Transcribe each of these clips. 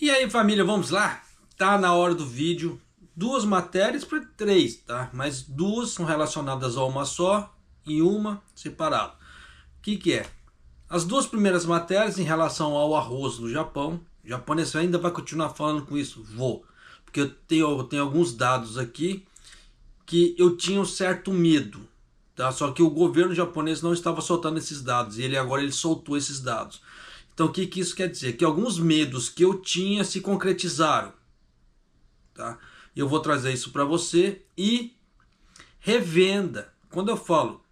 E aí, família, vamos lá? Tá na hora do vídeo. Duas matérias para três, tá? Mas duas são relacionadas a uma só e uma separada. O que é? As duas primeiras matérias em relação ao arroz no Japão. O japonês ainda vai continuar falando com isso? Vou. Porque eu tenho alguns dados aqui que eu tinha um certo medo. Tá? Só que o governo japonês não estava soltando esses dados. E agora ele soltou esses dados. Então o que isso quer dizer? Que alguns medos que eu tinha se concretizaram. Tá? Eu vou trazer isso para você. E revenda. Quando eu falo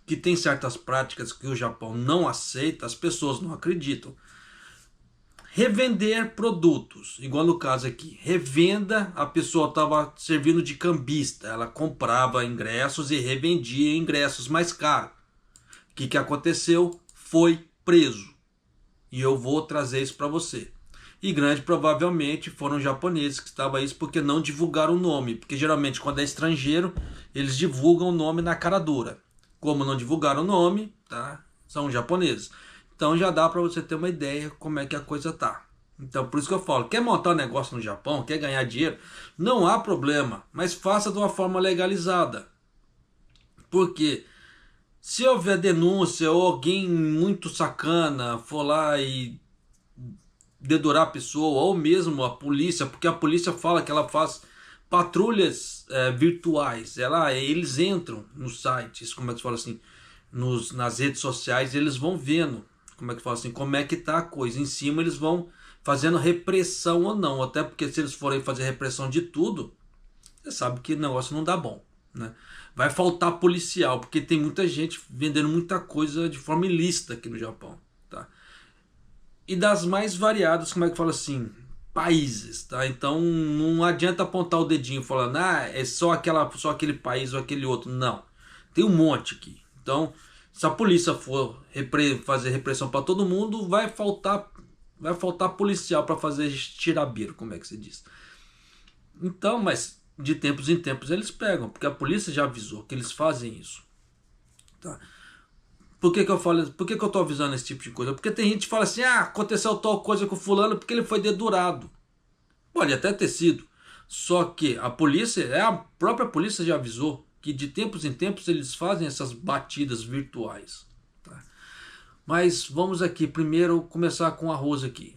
que tem certas práticas que o Japão não aceita, as pessoas não acreditam. Revender produtos, igual no caso aqui, revenda, a pessoa estava servindo de cambista, ela comprava ingressos e revendia ingressos mais caros. O que aconteceu? Foi preso. E eu vou trazer isso para você. E grande provavelmente foram japoneses que estavam isso porque não divulgaram o nome. Porque geralmente quando é estrangeiro, eles divulgam o nome na cara dura. Como não divulgaram o nome, tá? São japoneses. Então já dá para você ter uma ideia como é que a coisa tá. Então por isso que eu falo, quer montar um negócio no Japão, quer ganhar dinheiro, não há problema, mas faça de uma forma legalizada. Porque se houver denúncia ou alguém muito sacana for lá e dedurar a pessoa, ou mesmo a polícia, porque a polícia fala que ela faz patrulhas virtuais, eles entram nos sites, como é que se fala assim, nas redes sociais, eles vão vendo, como é que fala assim, como é que tá a coisa, em cima eles vão fazendo repressão ou não, até porque se eles forem fazer repressão de tudo, você sabe que o negócio não dá bom, né? Vai faltar policial, porque tem muita gente vendendo muita coisa de forma ilícita aqui no Japão, tá? E das mais variadas, como é que fala assim, países, tá? Então não adianta apontar o dedinho falando, é só aquele país ou aquele outro, não. Tem um monte aqui. Então, se a polícia for fazer repressão para todo mundo, vai faltar policial para fazer tirabeiro, como é que se diz. Então, mas de tempos em tempos eles pegam, porque a polícia já avisou que eles fazem isso, tá? Por que eu falo, por que eu tô avisando esse tipo de coisa? Porque tem gente que fala assim, aconteceu tal coisa com fulano porque ele foi dedurado. Pode até ter sido. Só que a polícia, a própria polícia já avisou que de tempos em tempos eles fazem essas batidas virtuais. Tá? Mas vamos aqui, primeiro começar com arroz aqui.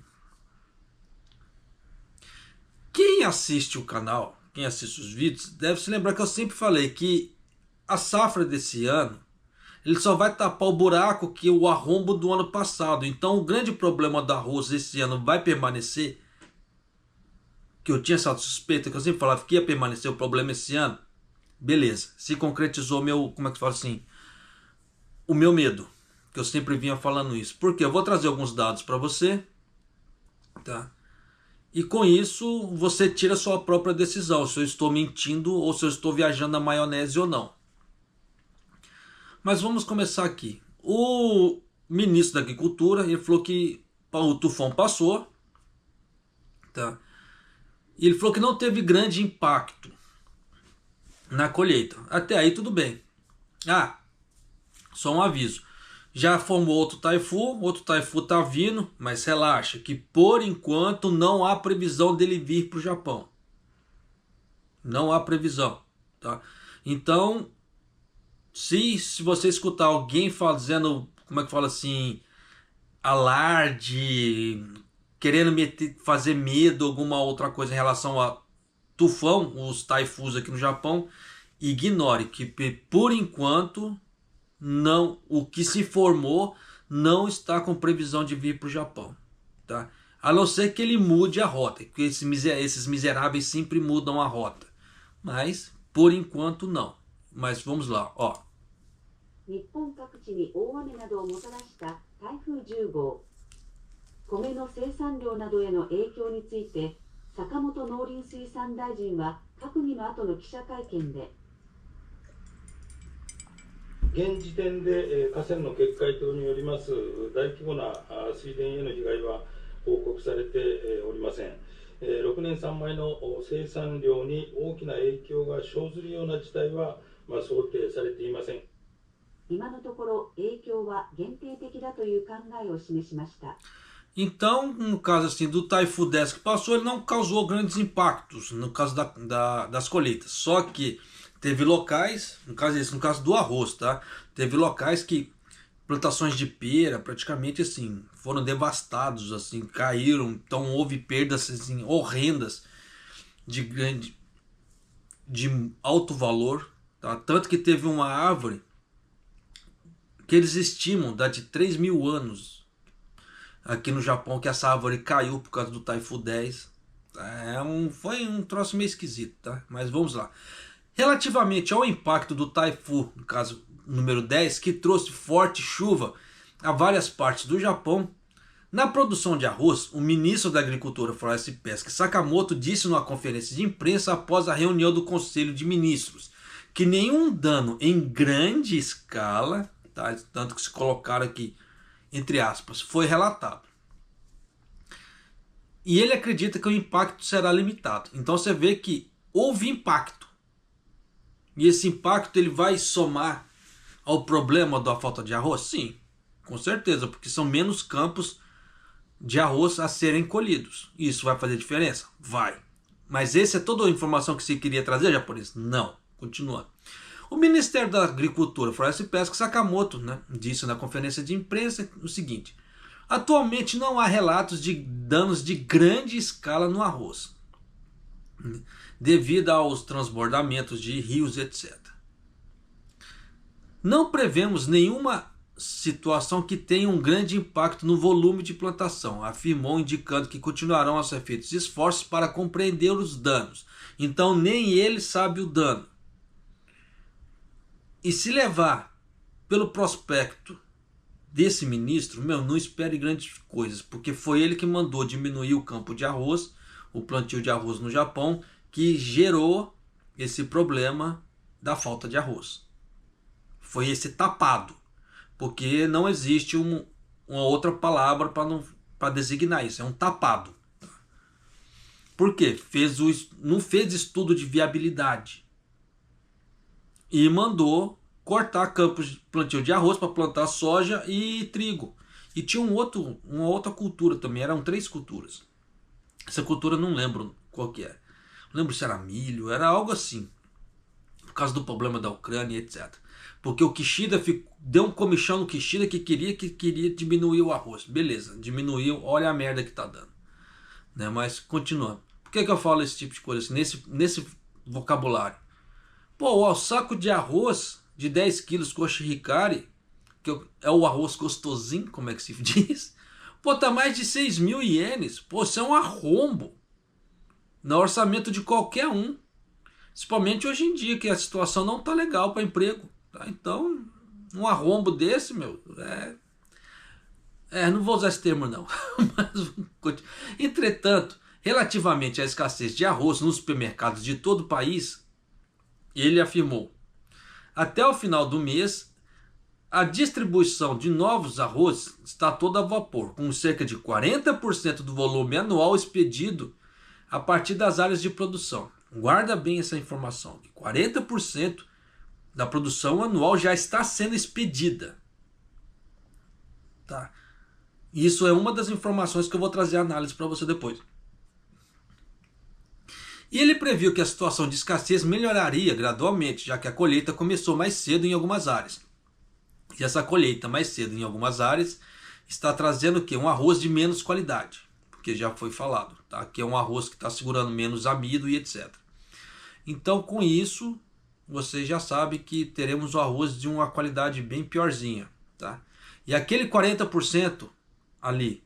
Quem assiste o canal, quem assiste os vídeos, deve se lembrar que eu sempre falei que a safra desse ano ele só vai tapar o buraco que o arrombo do ano passado. Então o grande problema do arroz esse ano vai permanecer, que eu tinha essa suspeita, que eu sempre falava que ia permanecer o problema esse ano. Beleza, se concretizou meu, como é que fala assim, o meu medo, que eu sempre vinha falando isso. Porque eu vou trazer alguns dados para você, tá? E com isso você tira a sua própria decisão, se eu estou mentindo ou se eu estou viajando na maionese ou não. Mas vamos começar aqui. O ministro da Agricultura ele falou que o tufão passou, tá? E ele falou que não teve grande impacto na colheita. Até aí tudo bem. Só um aviso. Já formou outro Taifu tá vindo, mas relaxa que por enquanto não há previsão dele vir para o Japão. Não há previsão, tá? Então se você escutar alguém fazendo, como é que fala assim, alarde, querendo fazer medo, alguma outra coisa em relação a tufão, os taifus aqui no Japão, ignore que por enquanto não, o que se formou não está com previsão de vir para o Japão, tá? A não ser que ele mude a rota, porque esses miseráveis sempre mudam a rota, mas por enquanto não. Mas vamos lá, ó. 日本各地に大雨などをもたらした台風10号。米の生産量などへの影響について、坂本農林水産大臣は閣議の後の記者会見で、現時点で河川の決壊等によります大規模な水田への被害は報告されておりません。6年3枚の生産量に大きな影響が生ずるような事態は想定されていません。今のところ影響は限定的だという考えを示しました。Então, no caso assim, do Taifu 10 que passou, ele não causou grandes impactos no caso das colheitas. Só que teve locais, no caso do arroz, tá? Teve locais que plantações de pera praticamente assim foram devastados, assim, caíram. Então houve perdas assim horrendas de alto valor, tá? Tanto que teve uma árvore que eles estimam dar de 3.000 anos aqui no Japão, que essa árvore caiu por causa do Taifu 10. Foi um troço meio esquisito, tá? Mas vamos lá. Relativamente ao impacto do Taifu, no caso número 10, que trouxe forte chuva a várias partes do Japão, na produção de arroz, o ministro da Agricultura, Floresta e Pesca, Sakamoto, disse numa conferência de imprensa após a reunião do Conselho de Ministros que nenhum dano em grande escala, tá? Tanto que se colocaram aqui entre aspas, foi relatado. E ele acredita que o impacto será limitado. Então você vê que houve impacto. E esse impacto ele vai somar ao problema da falta de arroz? Sim, com certeza, porque são menos campos de arroz a serem colhidos. Isso vai fazer diferença? Vai. Mas essa é toda a informação que se queria trazer, japonês? Não. Continuando. O Ministério da Agricultura, Floresta e Pesca, Sakamoto, disse na conferência de imprensa o seguinte: atualmente não há relatos de danos de grande escala no arroz, devido aos transbordamentos de rios, etc. Não prevemos nenhuma situação que tenha um grande impacto no volume de plantação, afirmou, indicando que continuarão a ser feitos esforços para compreender os danos. Então nem ele sabe o dano. E se levar pelo prospecto desse ministro, não espere grandes coisas, porque foi ele que mandou diminuir o campo de arroz, o plantio de arroz no Japão, que gerou esse problema da falta de arroz. Foi esse tapado, porque não existe uma outra palavra para designar isso, é um tapado. Por quê? Não fez estudo de viabilidade. E mandou cortar campos de plantio de arroz para plantar soja e trigo. E tinha uma outra cultura também, eram 3 culturas. Essa cultura não lembro qual que era. Não lembro se era milho, era algo assim. Por causa do problema da Ucrânia, etc. Porque o Kishida deu um comichão no Kishida que queria diminuir o arroz. Beleza, diminuiu, olha a merda que tá dando. Mas continuando. Por que eu falo esse tipo de coisa assim, nesse vocabulário? Pô, o saco de arroz de 10 quilos Koshihikari, que é o arroz gostosinho, como é que se diz? Pô, tá mais de 6.000 ienes. Pô, isso é um arrombo no orçamento de qualquer um. Principalmente hoje em dia, que a situação não tá legal para emprego. Tá? Então, um arrombo desse, não vou usar esse termo não. Mas, entretanto, relativamente à escassez de arroz nos supermercados de todo o país, ele afirmou: até o final do mês, a distribuição de novos arroz está toda a vapor, com cerca de 40% do volume anual expedido a partir das áreas de produção. Guarda bem essa informação: 40% da produção anual já está sendo expedida. Tá? Isso é uma das informações que eu vou trazer a análise para você depois. E ele previu que a situação de escassez melhoraria gradualmente, já que a colheita começou mais cedo em algumas áreas. E essa colheita mais cedo em algumas áreas está trazendo o quê? Um arroz de menos qualidade, porque já foi falado, tá? Que é um arroz que está segurando menos amido e etc. Então, com isso, você já sabe que teremos o arroz de uma qualidade bem piorzinha, tá? E aquele 40% ali,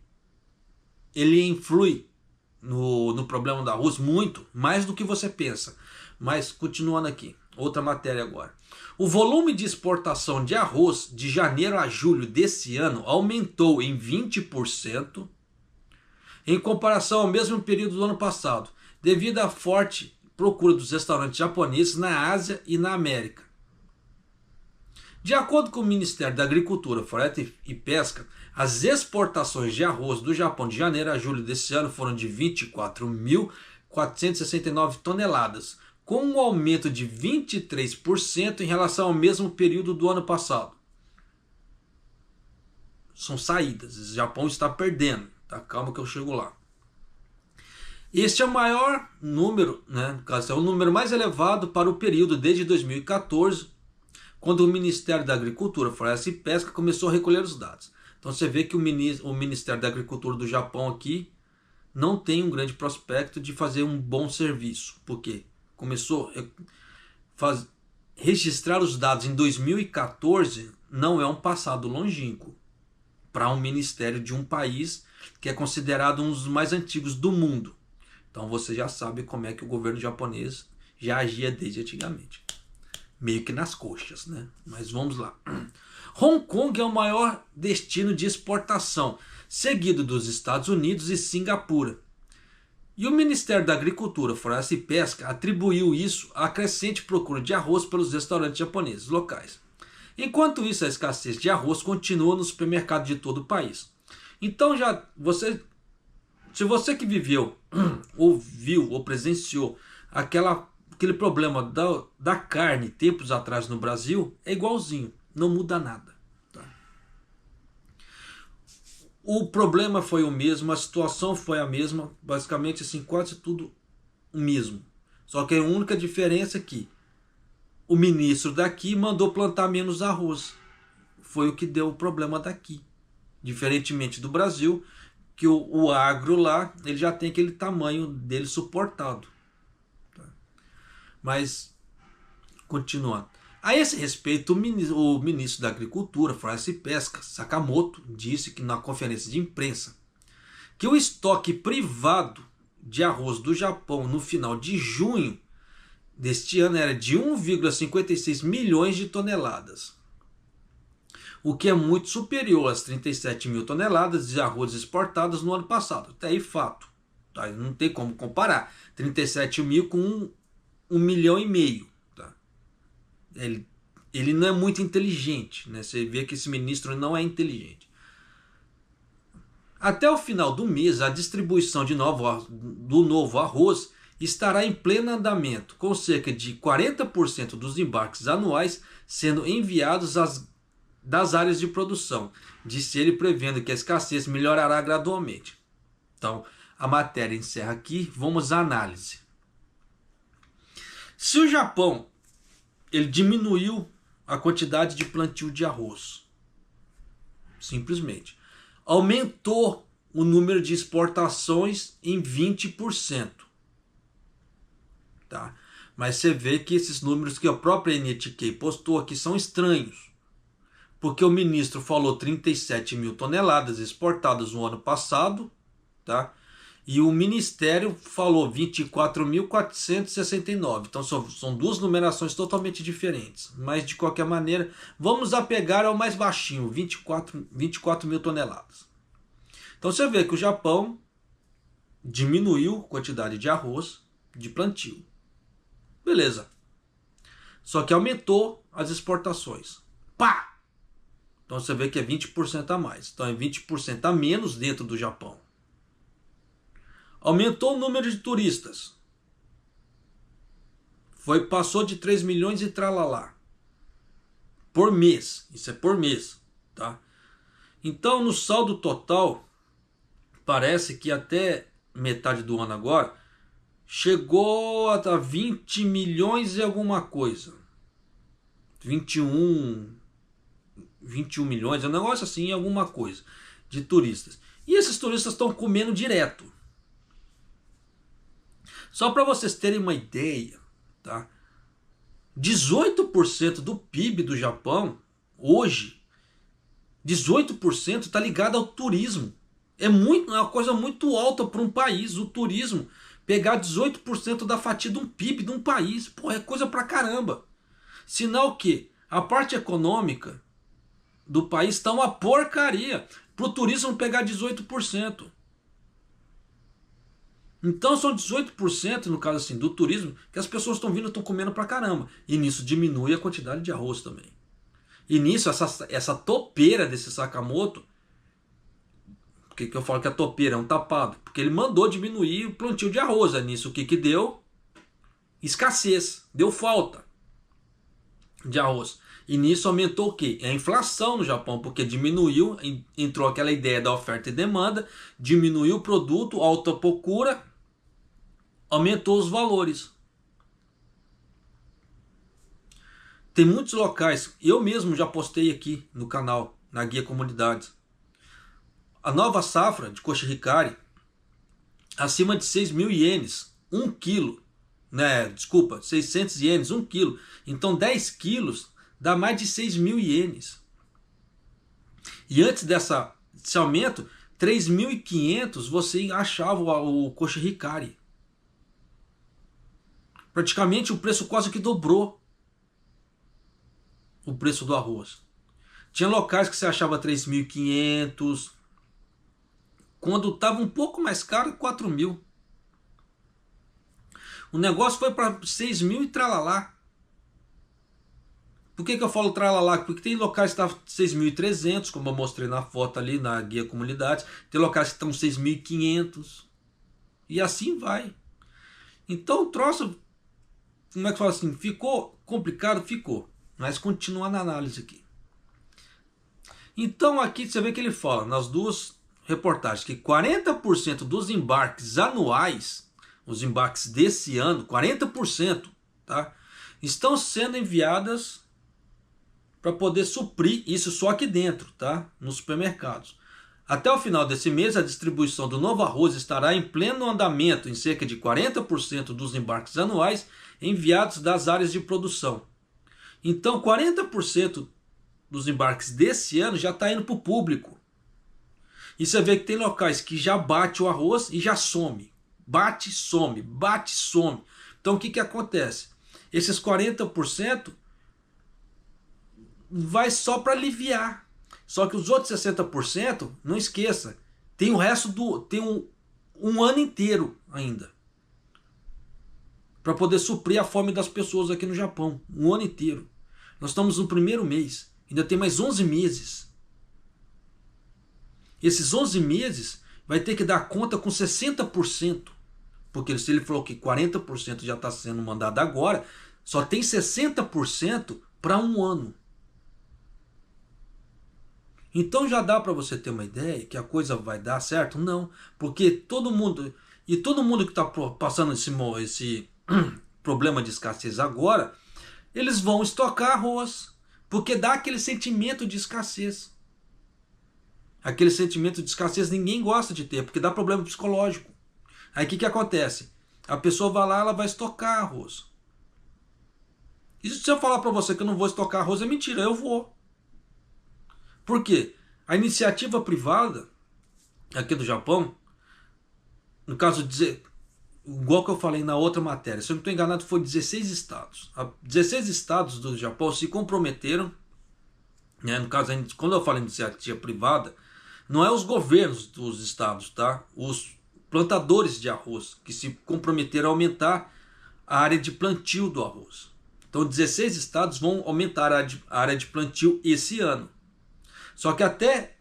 ele influi no problema do arroz muito, mais do que você pensa. Mas continuando aqui, outra matéria agora. O volume de exportação de arroz de janeiro a julho desse ano aumentou em 20% em comparação ao mesmo período do ano passado, devido à forte procura dos restaurantes japoneses na Ásia e na América. De acordo com o Ministério da Agricultura, Floresta e Pesca, as exportações de arroz do Japão de janeiro a julho desse ano foram de 24.469 toneladas, com um aumento de 23% em relação ao mesmo período do ano passado. São saídas, o Japão está perdendo, Tá? Calma que eu chego lá. Este é o maior número, né? No caso, é o número mais elevado para o período desde 2014, quando o Ministério da Agricultura, Floresta e Pesca começou a recolher os dados. Então você vê que o Ministério da Agricultura do Japão aqui não tem um grande prospecto de fazer um bom serviço. Por quê? Começou a registrar os dados em 2014 não é um passado longínquo para um ministério de um país que é considerado um dos mais antigos do mundo. Então você já sabe como é que o governo japonês já agia desde antigamente. Meio que nas coxas, né? Mas vamos lá. Hong Kong é o maior destino de exportação, seguido dos Estados Unidos e Singapura. E o Ministério da Agricultura, Floresta e Pesca atribuiu isso à crescente procura de arroz pelos restaurantes japoneses locais. Enquanto isso, a escassez de arroz continua no supermercado de todo o país. Então se você que viveu, ou viu, ou presenciou aquele problema da carne tempos atrás no Brasil, é igualzinho, não muda nada. Tá? O problema foi o mesmo, a situação foi a mesma, basicamente assim, quase tudo o mesmo. Só que a única diferença é que o ministro daqui mandou plantar menos arroz. Foi o que deu o problema daqui. Diferentemente do Brasil, que o agro lá, ele já tem aquele tamanho dele suportado. Tá? Mas, continuando. A esse respeito, o ministro da Agricultura, Floresta e Pesca, Sakamoto, disse que na conferência de imprensa que o estoque privado de arroz do Japão no final de junho deste ano era de 1,56 milhões de toneladas, o que é muito superior às 37 mil toneladas de arroz exportadas no ano passado. Até aí fato, tá? Não tem como comparar 37 mil com 1,5 milhão. Tá? Ele não é muito inteligente, né? Você vê que esse ministro não é inteligente. Até o final do mês, a distribuição do novo arroz estará em pleno andamento, com cerca de 40% dos embarques anuais sendo enviados das áreas de produção, disse ele, prevendo que a escassez melhorará gradualmente. Então, a matéria encerra aqui, vamos à análise. Se o Japão ele diminuiu a quantidade de plantio de arroz, simplesmente, aumentou o número de exportações em 20%. Tá? Mas você vê que esses números que a própria NHK postou aqui são estranhos. Porque o ministro falou 37 mil toneladas exportadas no ano passado, tá? E o ministério falou 24.469. Então são duas numerações totalmente diferentes. Mas de qualquer maneira, vamos apegar ao mais baixinho, 24 mil toneladas. Então você vê que o Japão diminuiu a quantidade de arroz de plantio. Beleza. Só que aumentou as exportações. Pá! Então você vê que é 20% a mais. Então é 20% a menos dentro do Japão. Aumentou o número de turistas. Passou de 3 milhões e tralalá. Por mês. Isso é por mês. Tá? Então no saldo total, parece que até metade do ano agora, chegou a 20 milhões e alguma coisa. 21 milhões, é um negócio assim, alguma coisa, de turistas. E esses turistas estão comendo direto. Só para vocês terem uma ideia, tá? 18% do PIB do Japão, hoje, 18% está ligado ao turismo. É uma coisa muito alta para um país, o turismo. Pegar 18% da fatia de um PIB de um país, pô, é coisa pra caramba. Sinal que a parte econômica do país está uma porcaria para o turismo pegar 18%. Então são 18%, no caso assim, do turismo, que as pessoas estão vindo e estão comendo pra caramba. E nisso diminui a quantidade de arroz também. E nisso, essa topeira desse Sakamoto, por que eu falo que a topeira é um tapado? Porque ele mandou diminuir o plantio de arroz. É nisso o que deu? Escassez, deu falta de arroz. E nisso aumentou o quê? A inflação no Japão, porque diminuiu, entrou aquela ideia da oferta e demanda, diminuiu o produto, alta procura, aumentou os valores. Tem muitos locais, eu mesmo já postei aqui no canal, na Guia Comunidades. A nova safra de coxa Hikari, acima de 6.000 ienes, 1 quilo. Né? Desculpa, 600 ienes, 1 quilo. Então 10 quilos dá mais de 6.000 ienes. E antes desse aumento, 3.500 você achava o coxa Hikari. Praticamente o preço quase que dobrou o preço do arroz. Tinha locais que você achava 3.500, quando estava um pouco mais caro, 4.000. O negócio foi para 6.000 e tralalá. Por que eu falo tralalá? Porque tem locais que estão 6.300, como eu mostrei na foto ali na Guia Comunidades. Tem locais que estão 6.500. E assim vai. Então o troço, como é que fala assim? Ficou complicado? Ficou. Mas continua na análise aqui. Então aqui você vê que ele fala nas duas reportagens que 40% dos embarques anuais, os embarques desse ano, 40%, tá, estão sendo enviadas para poder suprir isso só aqui dentro, tá, nos supermercados. Até o final desse mês, a distribuição do novo arroz estará em pleno andamento em cerca de 40% dos embarques anuais enviados das áreas de produção. Então 40% dos embarques desse ano já está indo para o público. E você vê que tem locais que já bate o arroz e já some. Bate, some, bate, some. Então o que acontece? Esses 40% vai só para aliviar. Só que os outros 60%, não esqueça, tem o resto tem um ano inteiro ainda. Para poder suprir a fome das pessoas aqui no Japão. Um ano inteiro. Nós estamos no primeiro mês. Ainda tem mais 11 meses. Esses 11 meses vai ter que dar conta com 60%. Porque se ele falou que 40% já está sendo mandado agora, só tem 60% para um ano. Então já dá para você ter uma ideia que a coisa vai dar certo? Não. Porque todo mundo que está passando esse problema de escassez agora, eles vão estocar arroz. Porque dá aquele sentimento de escassez. Aquele sentimento de escassez ninguém gosta de ter, porque dá problema psicológico. Aí o que acontece? A pessoa vai lá, ela vai estocar arroz. E se eu falar para você que eu não vou estocar arroz, é mentira, eu vou. Por quê? A iniciativa privada aqui do Japão, no caso, igual que eu falei na outra matéria, se eu não estou enganado, foi 16 estados. 16 estados do Japão se comprometeram, né? No caso, quando eu falo iniciativa privada, não é os governos dos estados, tá? Os plantadores de arroz que se comprometeram a aumentar a área de plantio do arroz. Então 16 estados vão aumentar a área de plantio esse ano. Só que até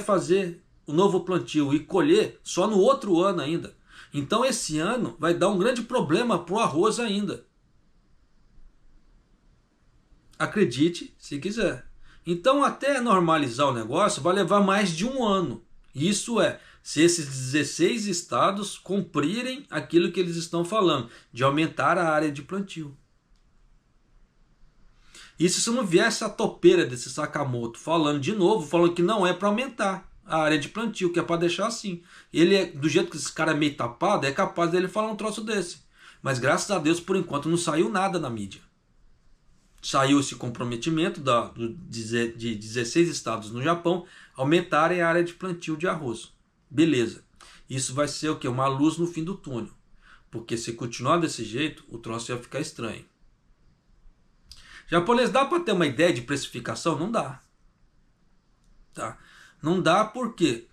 fazer o novo plantio e colher só no outro ano ainda. Então esse ano vai dar um grande problema para o arroz ainda. Acredite se quiser. Então até normalizar o negócio vai levar mais de um ano. Isso é, se esses 16 estados cumprirem aquilo que eles estão falando, de aumentar a área de plantio. E se não vier essa topeira desse Sakamoto falando de novo, falando que não é para aumentar a área de plantio, que é para deixar assim. Ele, do jeito que esse cara é meio tapado, é capaz dele falar um troço desse. Mas graças a Deus, por enquanto, não saiu nada na mídia. Saiu esse comprometimento de 16 estados no Japão aumentarem a área de plantio de arroz. Beleza. Isso vai ser o quê? Uma luz no fim do túnel. Porque se continuar desse jeito, o troço vai ficar estranho. Japonês, dá para ter uma ideia de precificação? Não dá. Tá? Não dá porque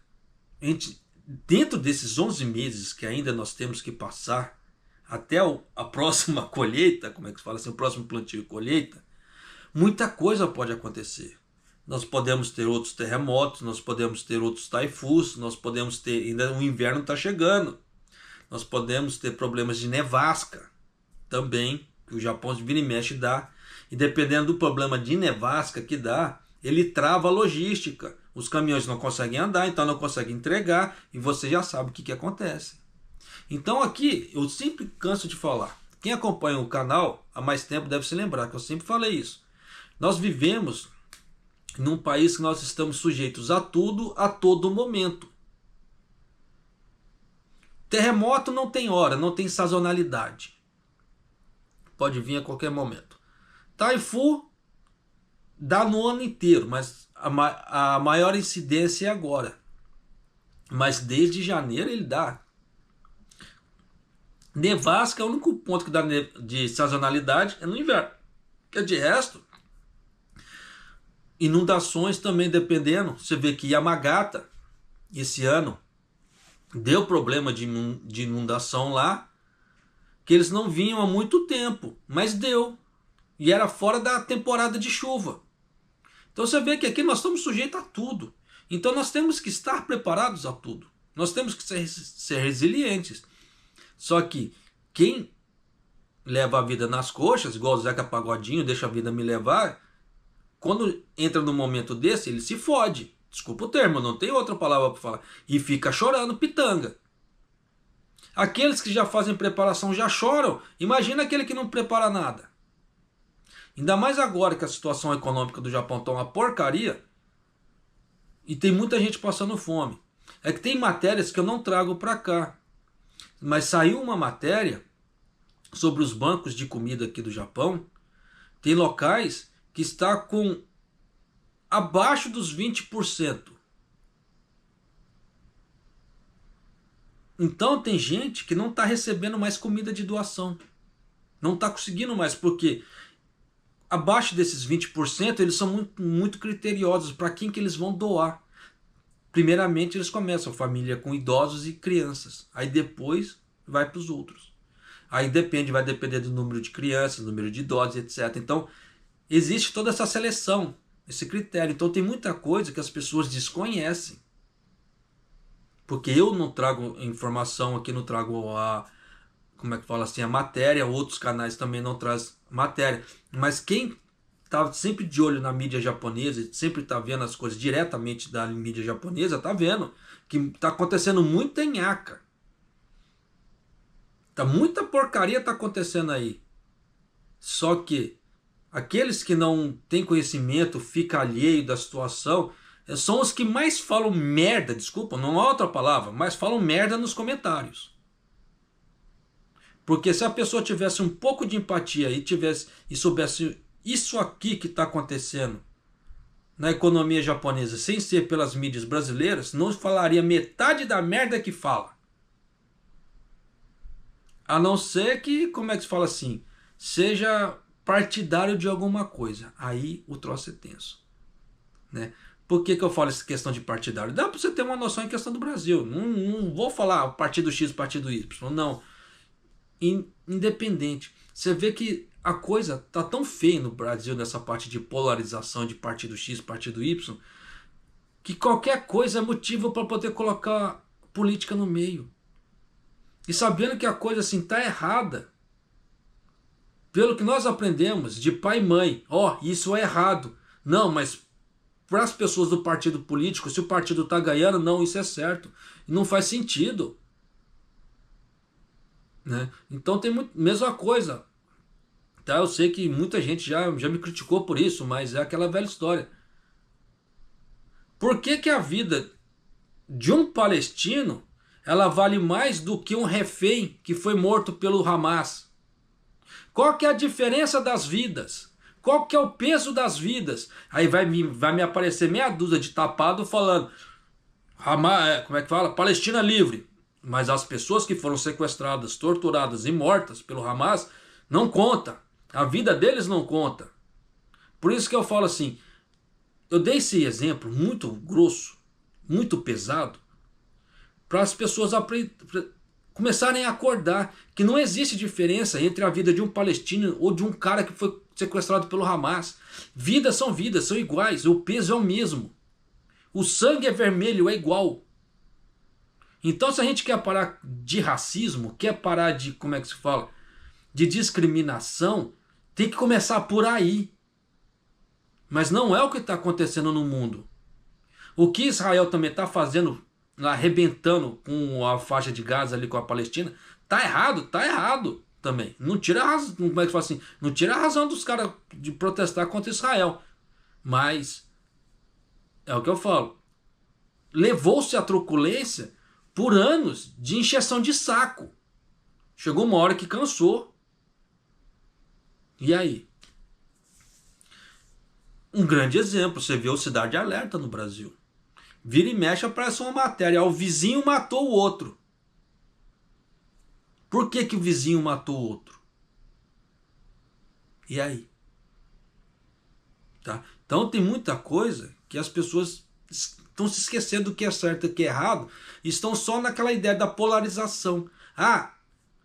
dentro desses 11 meses que ainda nós temos que passar até a próxima colheita, como é que se fala assim, o próximo plantio e colheita, muita coisa pode acontecer. Nós podemos ter outros terremotos, nós podemos ter outros taifuns, nós podemos ter, ainda o inverno está chegando, nós podemos ter problemas de nevasca também, que o Japão vira e mexe dá. E dependendo do problema de nevasca que dá, ele trava a logística. Os caminhões não conseguem andar, então não conseguem entregar, e você já sabe o que acontece. Então aqui, eu sempre canso de falar. Quem acompanha o canal há mais tempo deve se lembrar que eu sempre falei isso. Nós vivemos num país que nós estamos sujeitos a tudo, a todo momento. Terremoto não tem hora, não tem sazonalidade. Pode vir a qualquer momento. Taifu dá no ano inteiro, mas a maior incidência é agora. Mas desde janeiro ele dá. Nevasca, o único ponto que dá de sazonalidade é no inverno. Porque de resto, inundações também dependendo. Você vê que Yamagata, esse ano, deu problema de inundação lá, que eles não vinham há muito tempo, mas deu. E era fora da temporada de chuva. Então você vê que aqui nós estamos sujeitos a tudo. Então nós temos que estar preparados a tudo. Nós temos que ser resilientes. Só que quem leva a vida nas coxas, igual o Zeca Pagodinho, deixa a vida me levar, quando entra num momento desse, ele se fode. Desculpa o termo, não tem outra palavra para falar. E fica chorando pitanga. Aqueles que já fazem preparação já choram. Imagina aquele que não prepara nada. Ainda mais agora que a situação econômica do Japão está uma porcaria. E tem muita gente passando fome. É que tem matérias que eu não trago para cá. Mas saiu uma matéria sobre os bancos de comida aqui do Japão. Tem locais que está com abaixo dos 20%. Então tem gente que não está recebendo mais comida de doação. Não está conseguindo mais, porque abaixo desses 20% eles são muito, muito criteriosos para quem que eles vão doar. Primeiramente eles começam família com idosos e crianças. Aí depois vai para os outros. Aí vai depender do número de crianças, número de idosos, etc. Então existe toda essa seleção, esse critério. Então tem muita coisa que as pessoas desconhecem. Porque eu não trago informação aqui, não trago a matéria, outros canais também não trazem matéria. Mas quem está sempre de olho na mídia japonesa, sempre está vendo as coisas diretamente da mídia japonesa, está vendo que está acontecendo muita nhaca. Muita porcaria está acontecendo aí. Só que aqueles que não têm conhecimento, ficam alheio da situação, são os que mais falam merda, desculpa, não há outra palavra, mas falam merda nos comentários. Porque se a pessoa tivesse um pouco de empatia e soubesse isso aqui que está acontecendo na economia japonesa, sem ser pelas mídias brasileiras, não falaria metade da merda que fala. A não ser que, como é que se fala assim, seja partidário de alguma coisa. Aí o troço é tenso, né? Por que eu falo essa questão de partidário? Dá para você ter uma noção em questão do Brasil. Não vou falar partido X, partido Y. Não. Independente. Você vê que a coisa tá tão feia no Brasil nessa parte de polarização de partido X, partido Y, que qualquer coisa é motivo para poder colocar política no meio. E sabendo que a coisa assim tá errada. Pelo que nós aprendemos de pai e mãe. Isso é errado. Não, mas para as pessoas do partido político, se o partido está ganhando, não, isso é certo. Não faz sentido. Né? Então tem mesma coisa. Tá? Eu sei que muita gente já me criticou por isso, mas é aquela velha história. Por que a vida de um palestino ela vale mais do que um refém que foi morto pelo Hamas? Qual que é a diferença das vidas? Qual que é o peso das vidas? Aí vai me aparecer meia dúzia de tapado falando Palestina livre. Mas as pessoas que foram sequestradas, torturadas e mortas pelo Hamas não conta. A vida deles não conta. Por isso que eu falo assim, eu dei esse exemplo muito grosso, muito pesado, para as pessoas começarem a acordar que não existe diferença entre a vida de um palestino ou de um cara que foi sequestrado pelo Hamas. Vidas, são iguais, o peso é o mesmo. O sangue é vermelho, é igual. Então se a gente quer parar de racismo, quer parar de, de discriminação, Tem que começar por aí. Mas não é o que está acontecendo no mundo. O que Israel também está fazendo, lá, arrebentando com a faixa de Gaza ali com a Palestina, tá errado também. Não tira a razão, como é que fala assim? Não tira a razão dos caras de protestar contra Israel. Mas é o que eu falo. Levou-se a truculência por anos de encheção de saco. Chegou uma hora que cansou. E aí? Um grande exemplo, você vê o Cidade Alerta no Brasil. Vira e mexe, aparece uma matéria. O vizinho matou o outro. Por que o vizinho matou o outro? E aí? Tá? Então tem muita coisa que as pessoas estão se esquecendo do que é certo e do que é errado. E estão só naquela ideia da polarização. Ah,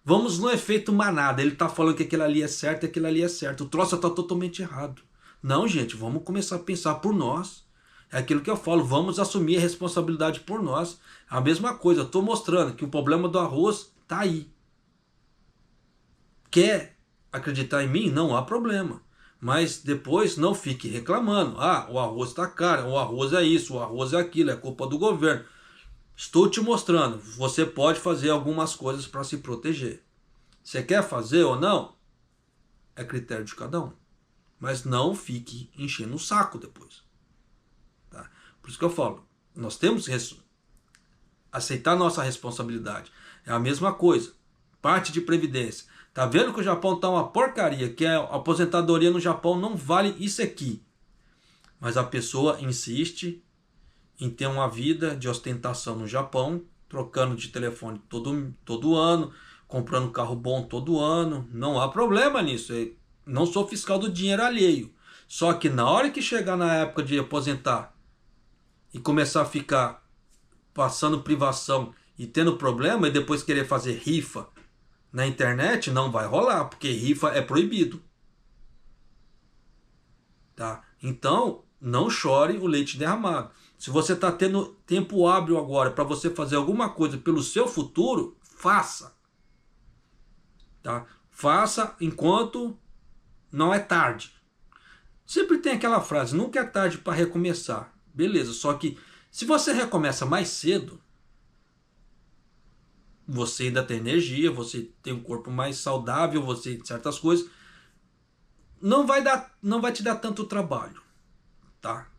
vamos no efeito manada. Ele está falando que aquilo ali é certo e aquilo ali é certo. O troço está totalmente errado. Não, gente, vamos começar a pensar por nós. É aquilo que eu falo, vamos assumir a responsabilidade por nós. A mesma coisa, eu estou mostrando que o problema do arroz está aí. Quer acreditar em mim? Não há problema. Mas depois não fique reclamando. Ah, o arroz está caro, o arroz é isso, o arroz é aquilo, é culpa do governo. Estou te mostrando, você pode fazer algumas coisas para se proteger. Você quer fazer ou não? É critério de cada um. Mas não fique enchendo o saco depois. Tá? Por isso que eu falo, nós temos que aceitar nossa responsabilidade. É a mesma coisa. Parte de previdência. Tá vendo que o Japão tá uma porcaria, que a aposentadoria no Japão não vale isso aqui. Mas a pessoa insiste em ter uma vida de ostentação no Japão, trocando de telefone todo ano, comprando carro bom todo ano. Não há problema nisso. Não sou fiscal do dinheiro alheio. Só que na hora que chegar na época de aposentar e começar a ficar passando privação e tendo problema e depois querer fazer rifa na internet, não vai rolar, porque rifa é proibido. Tá? Então, não chore o leite derramado. Se você está tendo tempo hábil agora para você fazer alguma coisa pelo seu futuro, faça. Tá? Faça enquanto não é tarde. Sempre tem aquela frase, nunca é tarde para recomeçar. Beleza, só que se você recomeça mais cedo, você ainda tem energia, você tem um corpo mais saudável, você certas coisas, não vai te dar tanto trabalho, tá?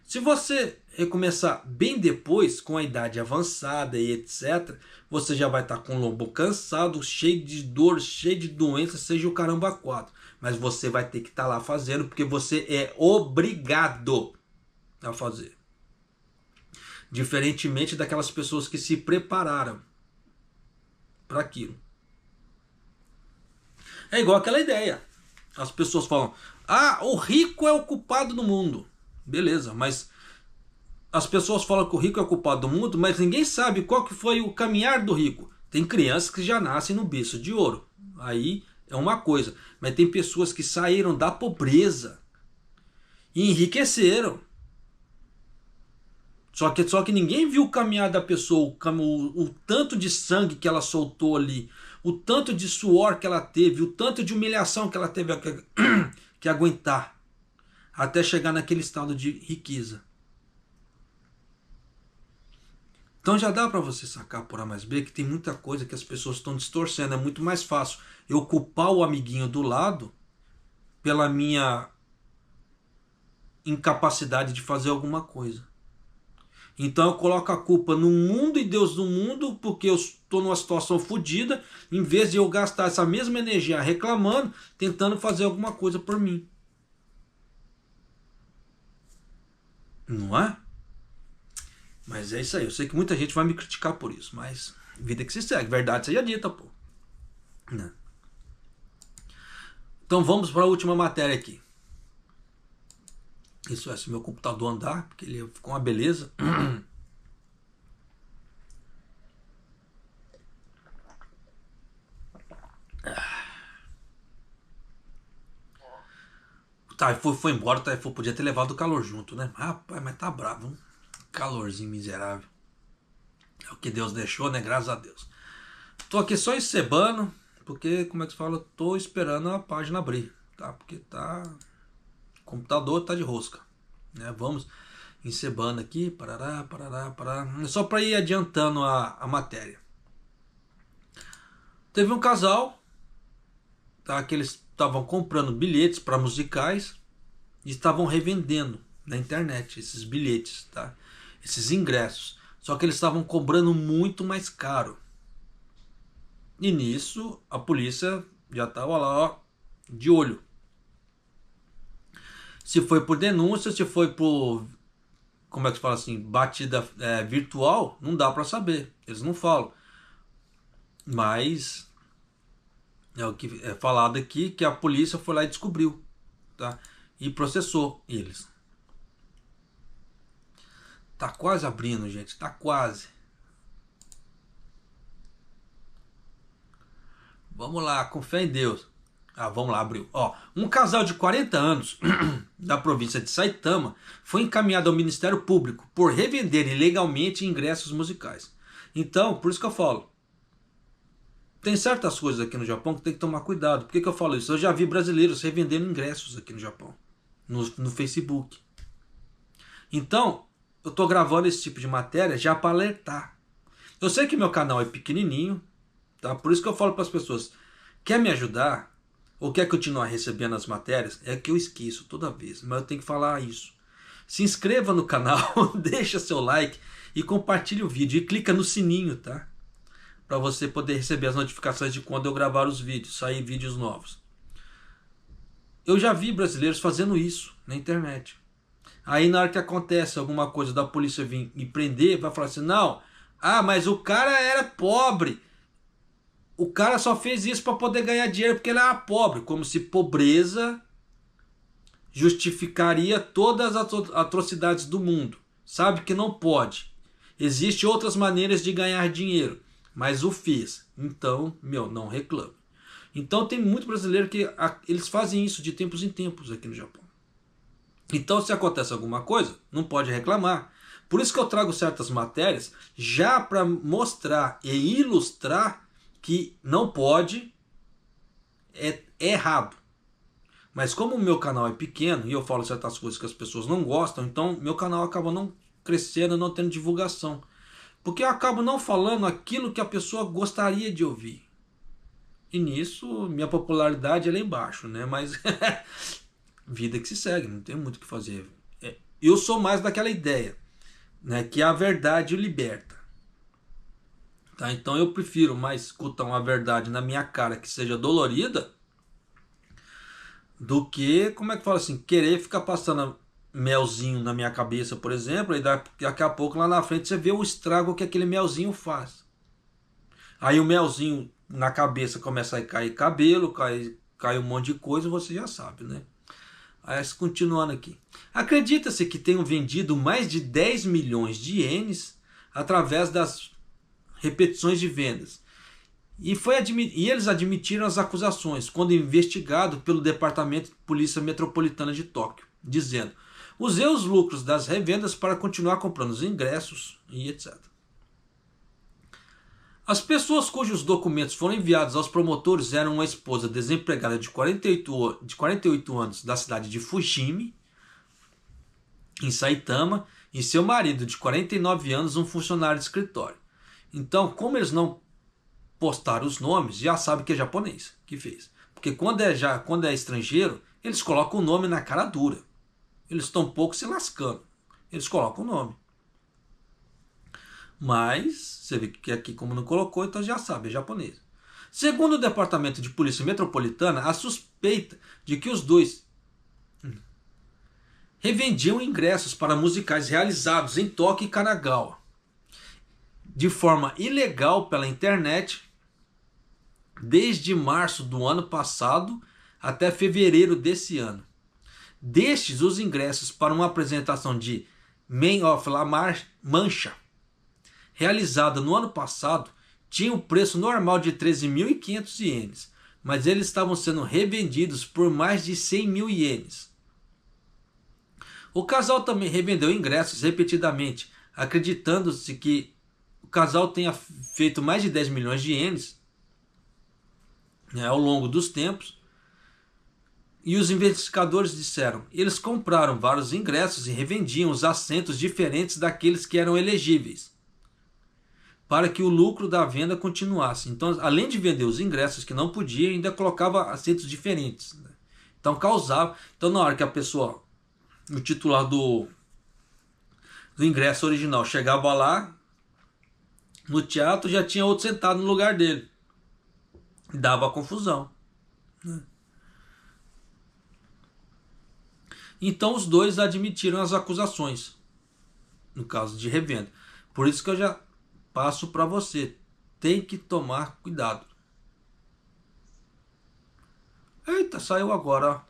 Se você recomeçar bem depois, com a idade avançada e etc, você já vai estar com o lombo cansado, cheio de dor, cheio de doença, seja o caramba 4. Mas você vai ter que estar lá fazendo, porque você é obrigado a fazer. Diferentemente daquelas pessoas que se prepararam para aquilo. É igual aquela ideia. As pessoas falam, ah, o rico é o culpado do mundo. Beleza, mas as pessoas falam que o rico é o culpado do mundo, mas ninguém sabe qual que foi o caminhar do rico. Tem crianças que já nascem no berço de ouro. Aí é uma coisa. Mas tem pessoas que saíram da pobreza e enriqueceram. Só que ninguém viu o caminhar da pessoa, o tanto de sangue que ela soltou ali, o tanto de suor que ela teve, o tanto de humilhação que ela teve que aguentar, até chegar naquele estado de riqueza. Então já dá para você sacar por A mais B que tem muita coisa que as pessoas estão distorcendo. É muito mais fácil eu culpar o amiguinho do lado pela minha incapacidade de fazer alguma coisa. Então eu coloco a culpa no mundo e Deus no mundo, porque eu estou numa situação fodida, em vez de eu gastar essa mesma energia reclamando, tentando fazer alguma coisa por mim. Não é? Mas é isso aí. Eu sei que muita gente vai me criticar por isso, mas vida que se segue. Verdade seja dita, pô. Não. Então vamos para a última matéria aqui. Isso é, se meu computador andar, porque ele ficou uma beleza. Tá, foi embora, tá, podia ter levado o calor junto, né? Rapaz, mas tá bravo, hein? Calorzinho miserável. É o que Deus deixou, né? Graças a Deus. Tô aqui só encebando, porque, como é que se fala? Tô esperando a página abrir. tá? Porque o computador tá de rosca, né? Vamos encebando aqui, parará, parará, parará. Só para ir adiantando a matéria. Teve um casal, tá? Que eles estavam comprando bilhetes para musicais e estavam revendendo na internet esses bilhetes, tá? Esses ingressos. Só que eles estavam cobrando muito mais caro. E nisso a polícia já estava lá, ó, de olho. Se foi por denúncia, se foi por, como é que se fala assim, batida virtual, não dá para saber. Eles não falam. Mas é o que é falado aqui, que a polícia foi lá e descobriu, tá? E processou eles. Tá quase abrindo, gente. Tá quase. Vamos lá, com fé em Deus. Vamos lá, abriu. Ó, um casal de 40 anos da província de Saitama foi encaminhado ao Ministério Público por revender ilegalmente ingressos musicais. Então, por isso que eu falo. Tem certas coisas aqui no Japão que tem que tomar cuidado. Por que eu falo isso? Eu já vi brasileiros revendendo ingressos aqui no Japão. No Facebook. Então, eu tô gravando esse tipo de matéria já para alertar. Eu sei que meu canal é pequenininho, tá? Por isso que eu falo para as pessoas, quer me ajudar ou quer continuar recebendo as matérias? É que eu esqueço toda vez, mas eu tenho que falar isso. Se inscreva no canal, deixa seu like e compartilhe o vídeo e clica no sininho, tá? Para você poder receber as notificações de quando eu gravar os vídeos, sair vídeos novos. Eu já vi brasileiros fazendo isso na internet. Aí na hora que acontece alguma coisa da polícia vir e prender, vai falar assim, não, mas o cara era pobre. O cara só fez isso para poder ganhar dinheiro porque ele era pobre. Como se pobreza justificaria todas as atrocidades do mundo. Sabe que não pode. Existem outras maneiras de ganhar dinheiro, mas o fez. Então, não reclame. Então tem muito brasileiro que eles fazem isso de tempos em tempos aqui no Japão. Então, se acontece alguma coisa, não pode reclamar. Por isso que eu trago certas matérias já para mostrar e ilustrar que não pode, é errado. Mas como o meu canal é pequeno e eu falo certas coisas que as pessoas não gostam, então meu canal acaba não crescendo, não tendo divulgação. Porque eu acabo não falando aquilo que a pessoa gostaria de ouvir. E nisso, minha popularidade é lá embaixo, né? Mas vida que se segue, não tem muito o que fazer. Eu sou mais daquela ideia, né, que a verdade o liberta. Tá? Então eu prefiro mais escutar uma verdade na minha cara que seja dolorida do que, como é que fala assim, querer ficar passando melzinho na minha cabeça, por exemplo, e daqui a pouco lá na frente você vê o estrago que aquele melzinho faz. Aí o melzinho na cabeça começa a cair cabelo, cai um monte de coisa, você já sabe, né? Aí, continuando aqui. Acredita-se que tenham vendido mais de 10 milhões de ienes através das repetições de vendas. E eles admitiram as acusações quando investigado pelo Departamento de Polícia Metropolitana de Tóquio, dizendo: usei os lucros das revendas para continuar comprando os ingressos e etc. As pessoas cujos documentos foram enviados aos promotores eram uma esposa desempregada de 48 anos da cidade de Fujimi, em Saitama, e seu marido de 49 anos, um funcionário de escritório. Então, como eles não postaram os nomes, já sabe que é japonês que fez. Porque quando é estrangeiro, eles colocam o nome na cara dura. Eles estão um pouco se lascando. Eles colocam o nome. Mas, você vê que aqui como não colocou, então já sabe, é japonês. Segundo o Departamento de Polícia Metropolitana, a suspeita de que os dois revendiam ingressos para musicais realizados em Tóquio e Kanagawa de forma ilegal pela internet desde março do ano passado até fevereiro desse ano. Destes, os ingressos para uma apresentação de Man of La Mancha, realizada no ano passado, tinham um preço normal de 13.500 ienes, mas eles estavam sendo revendidos por mais de 100.000 ienes. O casal também revendeu ingressos repetidamente, acreditando-se que o casal tenha feito mais de 10 milhões de ienes, né, ao longo dos tempos, E os investigadores disseram, eles compraram vários ingressos e revendiam os assentos diferentes daqueles que eram elegíveis, para que o lucro da venda continuasse. Então, além de vender os ingressos que não podia, ainda colocava assentos diferentes. Então, causava. Então, na hora que a pessoa, o titular do ingresso original chegava lá no teatro, já tinha outro sentado no lugar dele. Dava confusão. Então os dois admitiram as acusações, no caso de revenda. Por isso que eu já passo para você, tem que tomar cuidado. Eita, saiu agora, ó.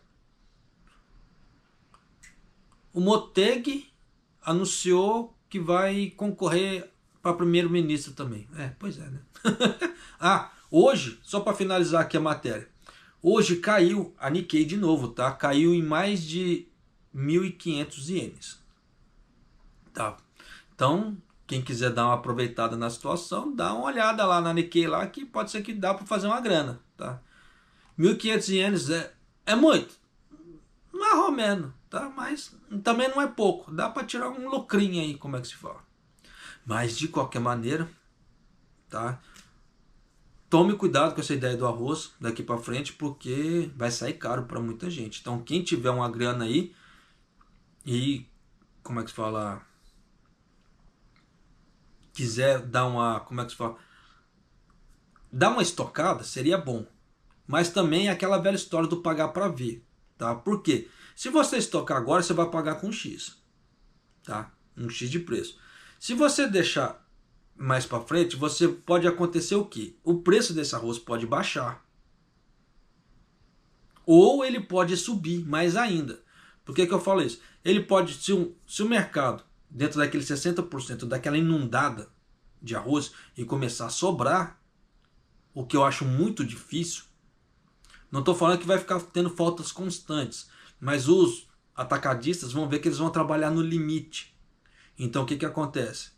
O Motegi anunciou que vai concorrer para primeiro-ministro também. Pois é, né? Hoje, só para finalizar aqui a matéria, hoje caiu a Nikkei de novo, tá? Caiu em mais de 1.500 ienes. Tá? Então, quem quiser dar uma aproveitada na situação, dá uma olhada lá na Nikkei lá, que pode ser que dá para fazer uma grana, tá? 1.500 ienes é muito, mais ou menos, tá? Mas também não é pouco, dá para tirar um lucrinho aí, como é que se fala. Mas de qualquer maneira, tá? Tome cuidado com essa ideia do arroz daqui para frente, porque vai sair caro para muita gente. Então, quem tiver uma grana aí e, como é que se fala, quiser dar uma, como é que se fala, dar uma estocada, seria bom. Mas também é aquela velha história do pagar para ver, tá? Por quê? Se você estocar agora, você vai pagar com X, tá? Um X de preço. Se você deixar mais para frente, você pode acontecer o quê? O preço desse arroz pode baixar. Ou ele pode subir mais ainda. Por que eu falo isso? Ele pode, se o mercado, dentro daquele 60%, daquela inundada de arroz, e começar a sobrar, o que eu acho muito difícil, não estou falando que vai ficar tendo faltas constantes, mas os atacadistas vão ver que eles vão trabalhar no limite. Então o que acontece?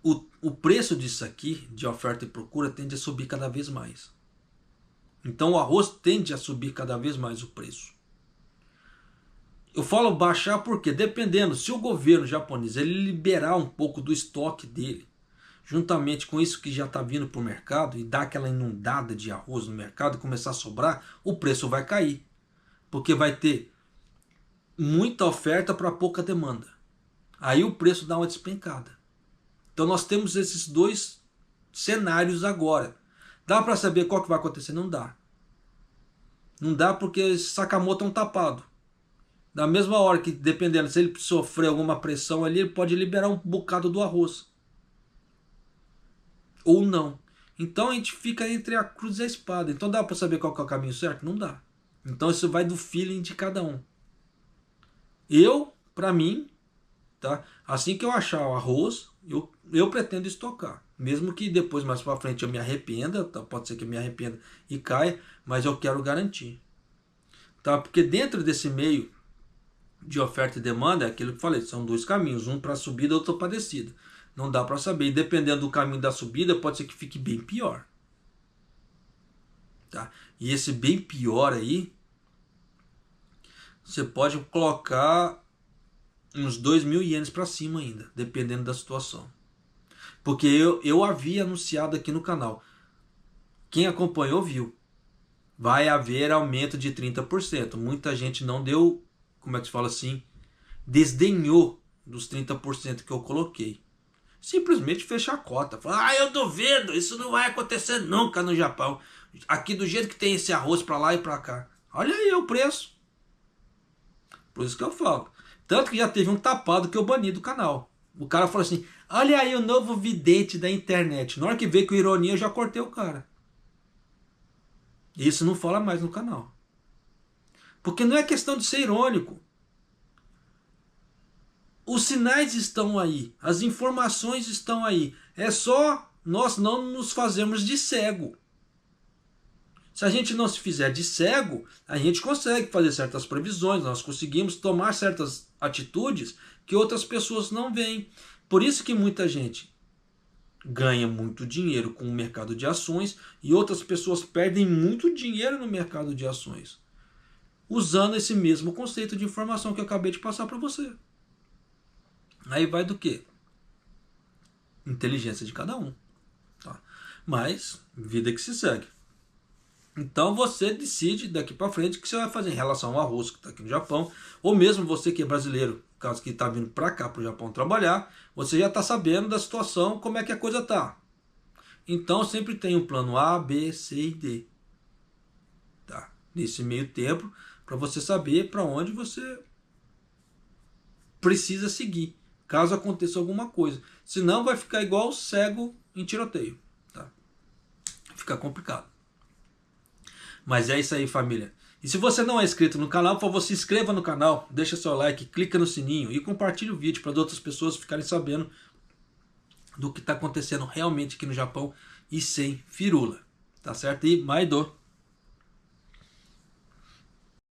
O preço disso aqui, de oferta e procura, tende a subir cada vez mais. Então o arroz tende a subir cada vez mais o preço. Eu falo baixar porque, dependendo, se o governo japonês ele liberar um pouco do estoque dele, juntamente com isso que já está vindo para o mercado, e dar aquela inundada de arroz no mercado e começar a sobrar, o preço vai cair. Porque vai ter muita oferta para pouca demanda. Aí o preço dá uma despencada. Então nós temos esses dois cenários agora. Dá para saber qual que vai acontecer? Não dá. Não dá porque esse Sakamoto é um tapado. Da mesma hora que, dependendo, se ele sofrer alguma pressão ali, ele pode liberar um bocado do arroz. Ou não. Então a gente fica entre a cruz e a espada. Então dá para saber qual que é o caminho certo? Não dá. Então isso vai do feeling de cada um. Para mim, tá? Assim que eu achar o arroz, eu pretendo estocar. Mesmo que depois, mais para frente, eu me arrependa, tá? Pode ser que eu me arrependa e caia, mas eu quero garantir. Tá? Porque dentro desse meio de oferta e demanda, é aquilo que eu falei, são dois caminhos, um para subida, outro para descida. Não dá para saber. E dependendo do caminho da subida, pode ser que fique bem pior. Tá? E esse bem pior aí, você pode colocar uns 2.000 ienes para cima ainda, dependendo da situação. Porque eu havia anunciado aqui no canal. Quem acompanhou viu. Vai haver aumento de 30%. Muita gente não deu, como é que se fala assim, desdenhou dos 30% que eu coloquei. Simplesmente fechar a cota. Falar, eu duvido, isso não vai acontecer nunca no Japão. Aqui do jeito que tem esse arroz para lá e para cá. Olha aí o preço. Por isso que eu falo. Tanto que já teve um tapado que eu bani do canal. O cara falou assim, olha aí o novo vidente da internet. Na hora que veio com ironia, eu já cortei o cara. Isso não fala mais no canal. Porque não é questão de ser irônico. Os sinais estão aí. As informações estão aí. É só nós não nos fazermos de cego. Se a gente não se fizer de cego, a gente consegue fazer certas previsões, nós conseguimos tomar certas atitudes que outras pessoas não veem. Por isso que muita gente ganha muito dinheiro com o mercado de ações e outras pessoas perdem muito dinheiro no mercado de ações, usando esse mesmo conceito de informação que eu acabei de passar para você. Aí vai do quê? Inteligência de cada um. Tá? Mas, vida que se segue. Então você decide daqui para frente o que você vai fazer em relação ao arroz que está aqui no Japão, ou mesmo você que é brasileiro, caso que está vindo para cá, para o Japão trabalhar, você já está sabendo da situação, como é que a coisa está. Então sempre tem um plano A, B, C e D. Tá? Nesse meio tempo, para você saber para onde você precisa seguir, caso aconteça alguma coisa. Senão vai ficar igual cego em tiroteio. Tá? Fica complicado. Mas é isso aí, família. E se você não é inscrito no canal, por favor, se inscreva no canal, deixa seu like, clica no sininho e compartilhe o vídeo para outras pessoas ficarem sabendo do que está acontecendo realmente aqui no Japão e sem firula. Tá certo? E Maido!